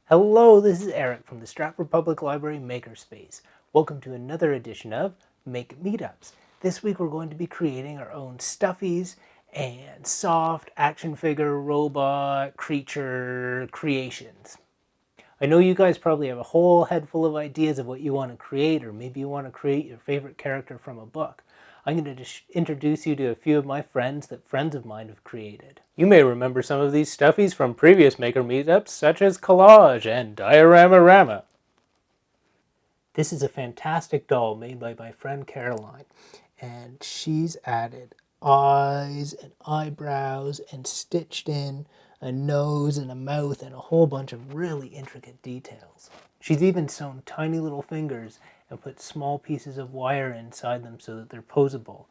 Hello, this is Eric from the Stratford Public Library Makerspace. Welcome to another edition of Make Meetups. This week we're going to be creating our own stuffies and soft action figure robot creature creations. I know you guys probably have a whole head full of ideas of what you want to create, or maybe you want to create your favorite character from a book. I'm going to introduce you to a few of my friends that friends of mine have created. You may remember some of these stuffies from previous Maker meetups, such as Collage and Diorama-rama. This is a fantastic doll made by my friend Caroline, and she's added eyes and eyebrows and stitched in a nose and a mouth and a whole bunch of really intricate details. She's even sewn tiny little fingers and put small pieces of wire inside them so that they're posable.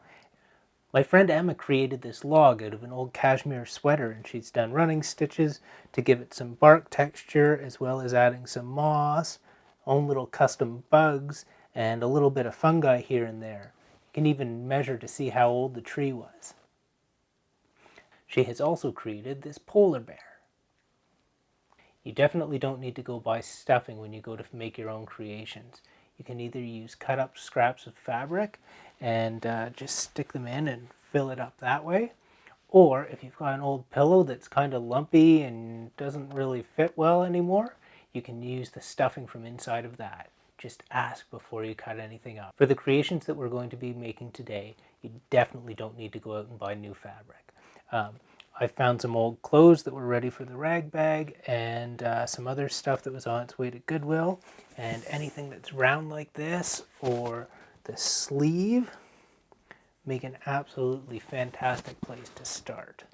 My friend Emma created this log out of an old cashmere sweater, and she's done running stitches to give it some bark texture, as well as adding some moss, own little custom bugs, and a little bit of fungi here and there. You can even measure to see how old the tree was. She has also created this polar bear. You definitely don't need to go buy stuffing when you go to make your own creations. You can either use cut up scraps of fabric and just stick them in and fill it up that way. Or if you've got an old pillow that's kind of lumpy and doesn't really fit well anymore, you can use the stuffing from inside of that. Just ask before you cut anything up. For the creations that we're going to be making today, you definitely don't need to go out and buy new fabric. I found some old clothes that were ready for the rag bag, and some other stuff that was on its way to Goodwill, and anything that's round like this or the sleeve make an absolutely fantastic place to start.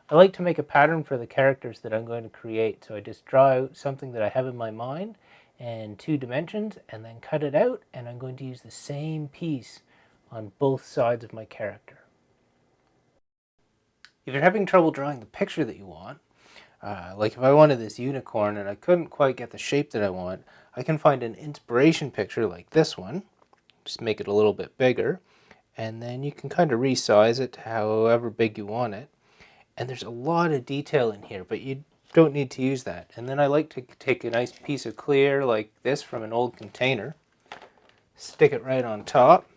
I like to make a pattern for the characters that I'm going to create, so I just draw out something that I have in my mind in 2 dimensions and then cut it out, and I'm going to use the same piece on both sides of my character. If you're having trouble drawing the picture that you want, like if I wanted this unicorn and I couldn't quite get the shape that I want, I can find an inspiration picture like this one, just make it a little bit bigger, and then you can kind of resize it to however big you want it. And there's a lot of detail in here, but you don't need to use that. And then I like to take a nice piece of clear like this from an old container, stick it right on top,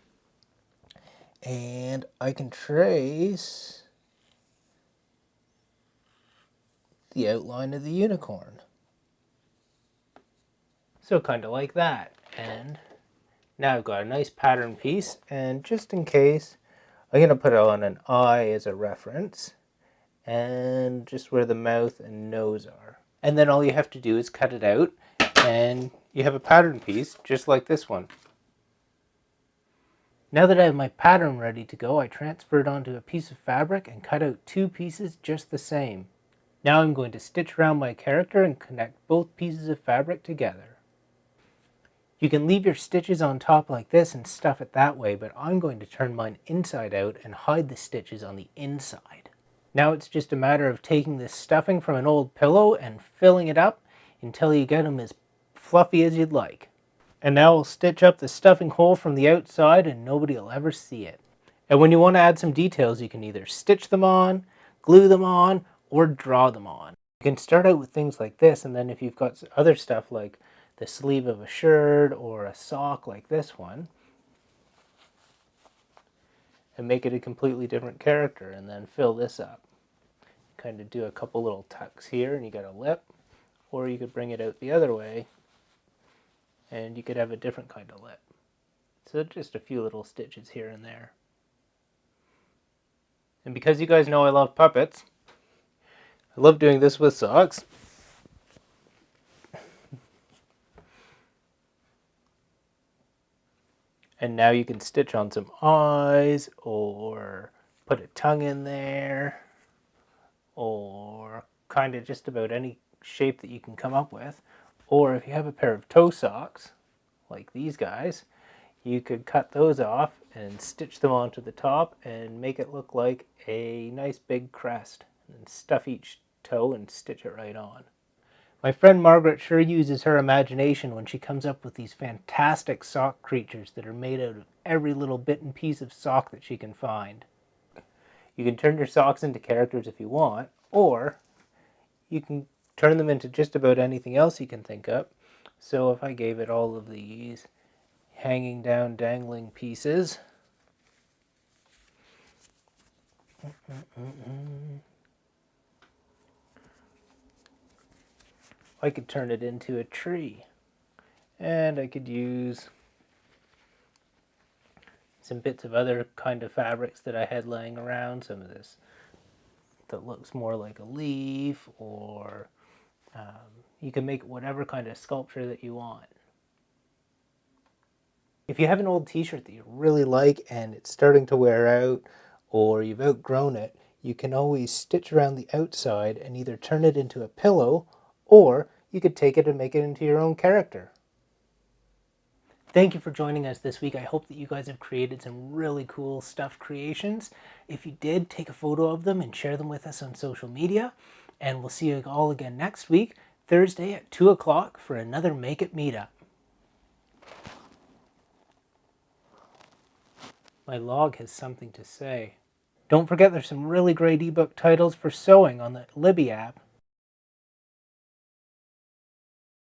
and I can trace the outline of the unicorn. So kind of like that. And now I've got a nice pattern piece, and just in case, I'm going to put on an eye as a reference, and just where the mouth and nose are. And then all you have to do is cut it out, and you have a pattern piece just like this one. Now that I have my pattern ready to go, I transfer it onto a piece of fabric and cut out 2 pieces just the same. Now I'm going to stitch around my character and connect both pieces of fabric together. You can leave your stitches on top like this and stuff it that way, but I'm going to turn mine inside out and hide the stitches on the inside. Now it's just a matter of taking this stuffing from an old pillow and filling it up until you get them as fluffy as you'd like. And now we'll stitch up the stuffing hole from the outside and nobody will ever see it. And when you want to add some details, you can either stitch them on, glue them on, or draw them on. You can start out with things like this, and then if you've got other stuff like the sleeve of a shirt or a sock like this one, and make it a completely different character, and then fill this up. Kind of do a couple little tucks here and you got a lip, or you could bring it out the other way and you could have a different kind of lip. So just a few little stitches here and there. And because you guys know I love puppets, I love doing this with socks. And now you can stitch on some eyes, or put a tongue in there, or kind of just about any shape that you can come up with. Or if you have a pair of toe socks, like these guys, you could cut those off and stitch them onto the top and make it look like a nice big crest, and stuff each toe and stitch it right on. My friend Margaret sure uses her imagination when she comes up with these fantastic sock creatures that are made out of every little bit and piece of sock that she can find. You can turn your socks into characters if you want, or you can turn them into just about anything else you can think of. So if I gave it all of these hanging down, dangling pieces, I could turn it into a tree. And I could use some bits of other kind of fabrics that I had laying around, some of this that looks more like a leaf, or you can make whatever kind of sculpture that you want. If you have an old t-shirt that you really like and it's starting to wear out, or you've outgrown it, you can always stitch around the outside and either turn it into a pillow, or you could take it and make it into your own character. Thank you for joining us this week. I hope that you guys have created some really cool stuff creations. If you did, take a photo of them and share them with us on social media. And we'll see you all again next week, Thursday at 2 o'clock for another Make It Meetup. My log has something to say. Don't forget there's some really great ebook titles for sewing on the Libby app.